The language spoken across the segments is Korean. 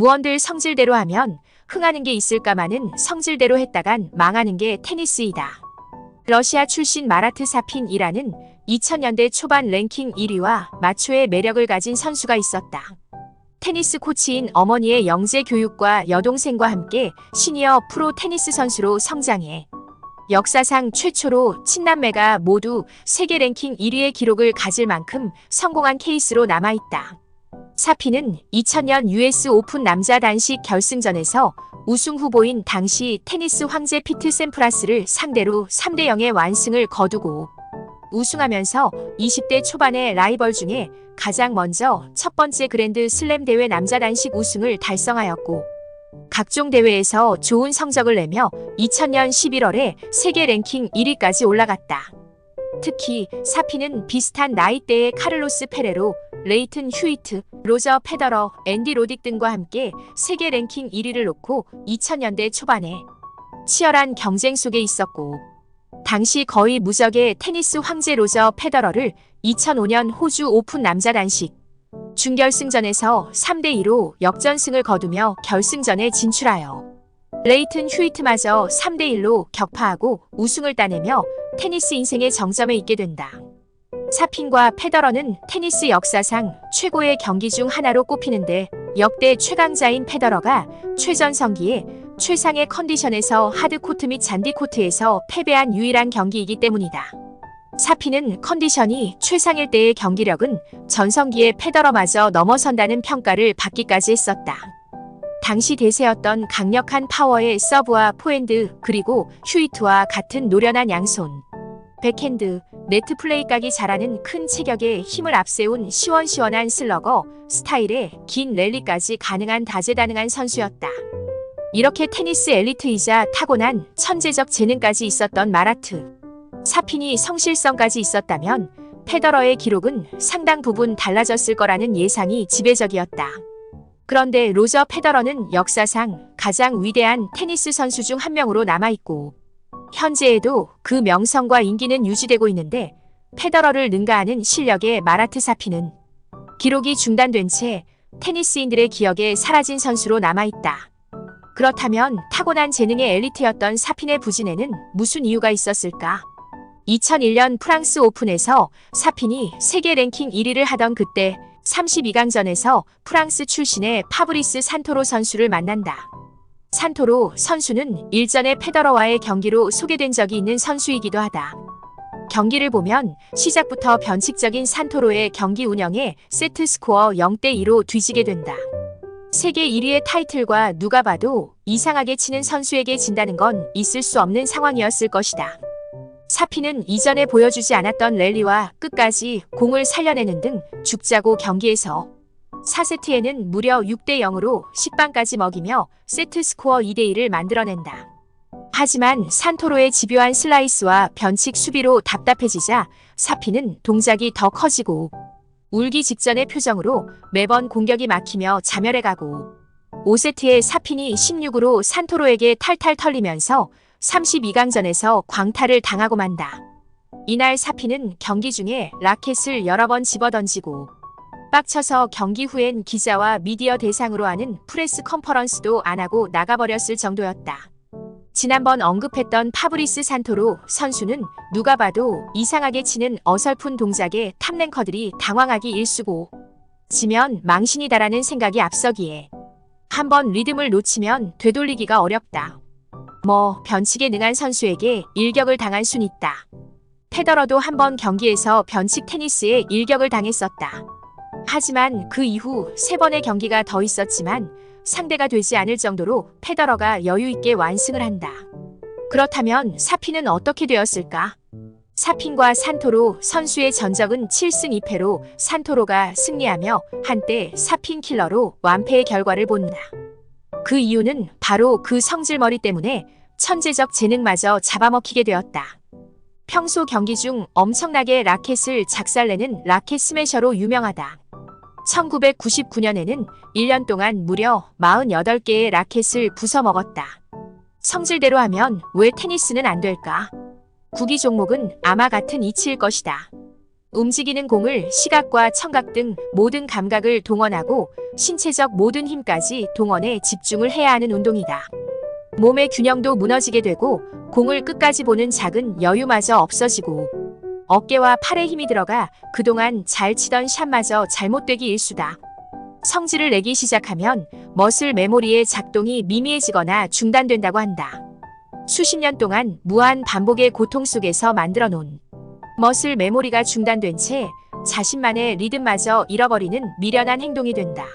무언들 성질대로 하면 흥하는 게 있을까마는 성질대로 했다간 망하는 게 테니스이다. 러시아 출신 마라트 사핀이라는 2000년대 초반 랭킹 1위와 마초의 매력을 가진 선수가 있었다. 테니스 코치인 어머니의 영재 교육과 여동생과 함께 시니어 프로 테니스 선수로 성장해 역사상 최초로 친남매가 모두 세계 랭킹 1위의 기록을 가질 만큼 성공한 케이스로 남아있다. 사피는 2000년 US 오픈 남자 단식 결승전에서 우승 후보인 당시 테니스 황제 피트 샘프라스를 상대로 3대0의 완승을 거두고 우승하면서 20대 초반의 라이벌 중에 가장 먼저 첫 번째 그랜드 슬램 대회 남자 단식 우승을 달성하였고 각종 대회에서 좋은 성적을 내며 2000년 11월에 세계 랭킹 1위까지 올라갔다. 특히 사피는 비슷한 나이대의 카를로스 페레로, 레이튼 휴이트, 로저 페더러, 앤디 로딕 등과 함께 세계 랭킹 1위를 놓고 2000년대 초반에 치열한 경쟁 속에 있었고 당시 거의 무적의 테니스 황제 로저 페더러를 2005년 호주 오픈 남자 단식 준결승전에서 3대2로 역전승을 거두며 결승전에 진출하여 레이튼 휴이트마저 3대1로 격파하고 우승을 따내며 테니스 인생의 정점에 있게 된다. 사핀과 페더러는 테니스 역사상 최고의 경기 중 하나로 꼽히는데 역대 최강자인 페더러가 최전성기에 최상의 컨디션에서 하드코트 및 잔디코트에서 패배한 유일한 경기이기 때문이다. 사피는 컨디션이 최상일 때의 경기력은 전성기의 페더러마저 넘어선다는 평가를 받기까지 했었다. 당시 대세였던 강력한 파워의 서브와 포핸드 그리고 휴이트와 같은 노련한 양손, 백핸드, 네트 플레이각이 잘하는 큰 체격에 힘을 앞세운 시원시원한 슬러거 스타일의 긴 랠리까지 가능한 다재다능한 선수였다. 이렇게 테니스 엘리트이자 타고난 천재적 재능까지 있었던 마라트 사핀이 성실성까지 있었다면 페더러의 기록은 상당 부분 달라졌을 거라는 예상이 지배적이었다. 그런데 로저 페더러는 역사상 가장 위대한 테니스 선수 중 한 명으로 남아있고 현재에도 그 명성과 인기는 유지되고 있는데 페더러를 능가하는 실력의 마라트 사핀은 기록이 중단된 채 테니스인들의 기억에 사라진 선수로 남아있다. 그렇다면 타고난 재능의 엘리트였던 사핀의 부진에는 무슨 이유가 있었을까? 2001년 프랑스 오픈에서 사핀이 세계 랭킹 1위를 하던 그때 32강전에서 프랑스 출신의 파브리스 산토로 선수를 만난다. 산토로 선수는 일전에 페더러와의 경기로 소개된 적이 있는 선수이기도 하다. 경기를 보면 시작부터 변칙적인 산토로의 경기 운영에 세트 스코어 0대2로 뒤지게 된다. 세계 1위의 타이틀과 누가 봐도 이상하게 치는 선수에게 진다는 건 있을 수 없는 상황이었을 것이다. 사피는 이전에 보여주지 않았던 랠리와 끝까지 공을 살려내는 등 죽자고 경기에서 4세트에는 무려 6대0으로 10반까지 먹이며 세트 스코어 2대1을 만들어낸다. 하지만 산토로의 집요한 슬라이스와 변칙 수비로 답답해지자 사피는 동작이 더 커지고 울기 직전의 표정으로 매번 공격이 막히며 자멸해가고 5세트에 사핀이 16으로 산토로에게 탈탈 털리면서 32강전에서 광탈을 당하고 만다. 이날 사핀은 경기 중에 라켓을 여러 번 집어던지고 빡쳐서 경기 후엔 기자와 미디어 대상으로 하는 프레스 컨퍼런스도 안 하고 나가버렸을 정도였다. 지난번 언급했던 파브리스 산토로 선수는 누가 봐도 이상하게 치는 어설픈 동작에 탑랭커들이 당황하기 일쑤고 지면 망신이다라는 생각이 앞서기에 한번 리듬을 놓치면 되돌리기가 어렵다. 변칙에 능한 선수에게 일격을 당한 순 있다. 페더러도 한번 경기에서 변칙 테니스에 일격을 당했었다. 하지만 그 이후 3번의 경기가 더 있었지만 상대가 되지 않을 정도로 페더러가 여유있게 완승을 한다. 그렇다면 사핀은 어떻게 되었을까? 사핀과 산토로 선수의 전적은 7승 2패로 산토로가 승리하며 한때 사핀 킬러로 완패의 결과를 본다. 그 이유는 바로 그 성질머리 때문에 천재적 재능마저 잡아먹히게 되었다. 평소 경기 중 엄청나게 라켓을 작살내는 라켓 스매셔로 유명하다. 1999년에는 1년 동안 무려 48개의 라켓을 부숴먹었다. 성질대로 하면 왜 테니스는 안 될까? 구기 종목은 아마 같은 이치일 것이다. 움직이는 공을 시각과 청각 등 모든 감각을 동원하고 신체적 모든 힘까지 동원해 집중을 해야 하는 운동이다. 몸의 균형도 무너지게 되고 공을 끝까지 보는 작은 여유마저 없어지고 어깨와 팔에 힘이 들어가 그동안 잘 치던 샷마저 잘못되기 일쑤다. 성질을 내기 시작하면 머슬 메모리의 작동이 미미해지거나 중단된다고 한다. 수십 년 동안 무한 반복의 고통 속에서 만들어 놓은 머슬 메모리가 중단된 채 자신만의 리듬마저 잃어버리는 미련한 행동이 된다.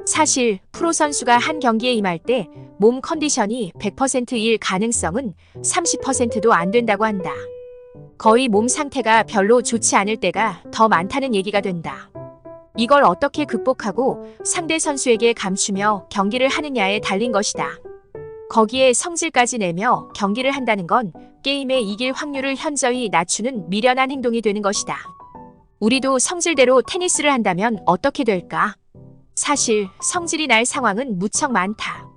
사실 프로 선수가 한 경기에 임할 때 몸 컨디션이 100%일 가능성은 30%도 안 된다고 한다. 거의 몸 상태가 별로 좋지 않을 때가 더 많다는 얘기가 된다. 이걸 어떻게 극복하고 상대 선수에게 감추며 경기를 하느냐에 달린 것이다. 거기에 성질까지 내며 경기를 한다는 건 게임에 이길 확률을 현저히 낮추는 미련한 행동이 되는 것이다. 우리도 성질대로 테니스를 한다면 어떻게 될까? 사실 성질이 날 상황은 무척 많다.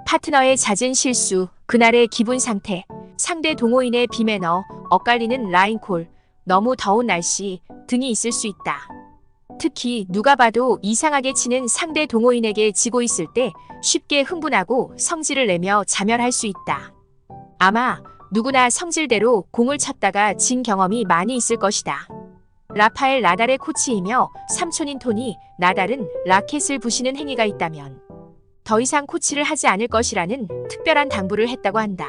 파트너의 잦은 실수, 그날의 기분 상태, 상대 동호인의 비매너, 엇갈리는 라인콜, 너무 더운 날씨 등이 있을 수 있다. 특히 누가 봐도 이상하게 치는 상대 동호인에게 지고 있을 때 쉽게 흥분하고 성질을 내며 자멸할 수 있다. 아마 누구나 성질대로 공을 쳤다가 진 경험이 많이 있을 것이다. 라파엘 나달의 코치이며 삼촌인 토니 나달은 라켓을 부시는 행위가 있다면 더 이상 코치를 하지 않을 것이라는 특별한 당부를 했다고 한다.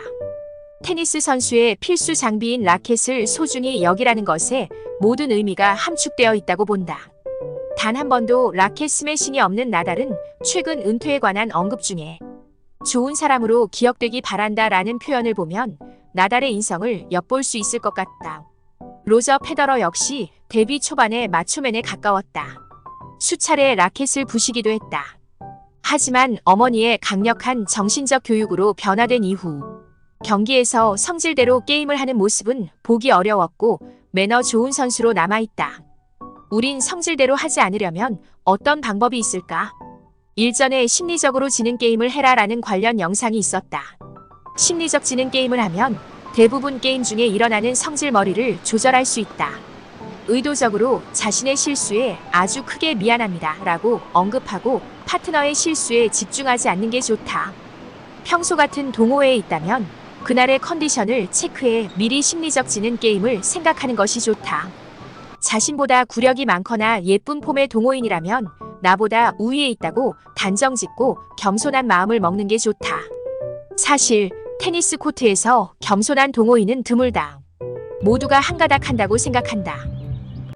테니스 선수의 필수 장비인 라켓을 소중히 여기라는 것에 모든 의미가 함축되어 있다고 본다. 단 한 번도 라켓 스매싱이 없는 나달은 최근 은퇴에 관한 언급 중에 좋은 사람으로 기억되기 바란다라는 표현을 보면 나달의 인성을 엿볼 수 있을 것 같다. 로저 페더러 역시 데뷔 초반에 마초맨에 가까웠다. 수차례 라켓을 부시기도 했다. 하지만 어머니의 강력한 정신적 교육으로 변화된 이후 경기에서 성질대로 게임을 하는 모습은 보기 어려웠고 매너 좋은 선수로 남아있다. 우린 성질대로 하지 않으려면 어떤 방법이 있을까? 일전에 심리적으로 지는 게임을 해라라는 관련 영상이 있었다. 심리적 지는 게임을 하면 대부분 게임 중에 일어나는 성질머리를 조절할 수 있다. 의도적으로 자신의 실수에 아주 크게 미안합니다 라고 언급하고 파트너의 실수에 집중하지 않는 게 좋다. 평소 같은 동호회에 있다면 그날의 컨디션을 체크해 미리 심리적 지는 게임을 생각하는 것이 좋다. 자신보다 구력이 많거나 예쁜 폼의 동호인이라면 나보다 우위에 있다고 단정 짓고 겸손한 마음을 먹는 게 좋다. 사실 테니스 코트에서 겸손한 동호인은 드물다. 모두가 한가닥 한다고 생각한다.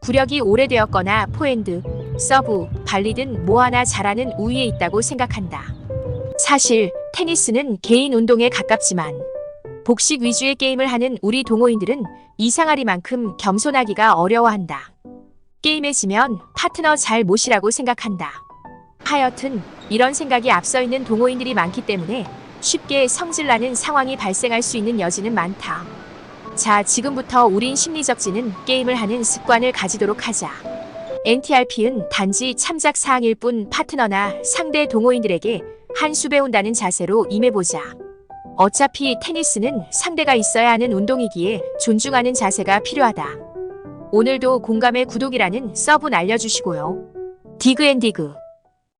구력이 오래되었거나 포핸드, 서브, 발리든 뭐 하나 잘하는 우위에 있다고 생각한다. 사실 테니스는 개인 운동에 가깝지만 복식 위주의 게임을 하는 우리 동호인들은 이상하리만큼 겸손하기가 어려워한다. 게임에 지면 파트너 잘 모시라고 생각한다. 하여튼 이런 생각이 앞서 있는 동호인들이 많기 때문에 쉽게 성질나는 상황이 발생할 수 있는 여지는 많다. 자, 지금부터 우린 심리적 지는 게임을 하는 습관을 가지도록 하자. NTRP는 단지 참작 사항일 뿐 파트너나 상대 동호인들에게 한 수 배운다는 자세로 임해보자. 어차피 테니스는 상대가 있어야 하는 운동이기에 존중하는 자세가 필요하다. 오늘도 공감의 구독이라는 서브 날려주시고요. 디그앤디그.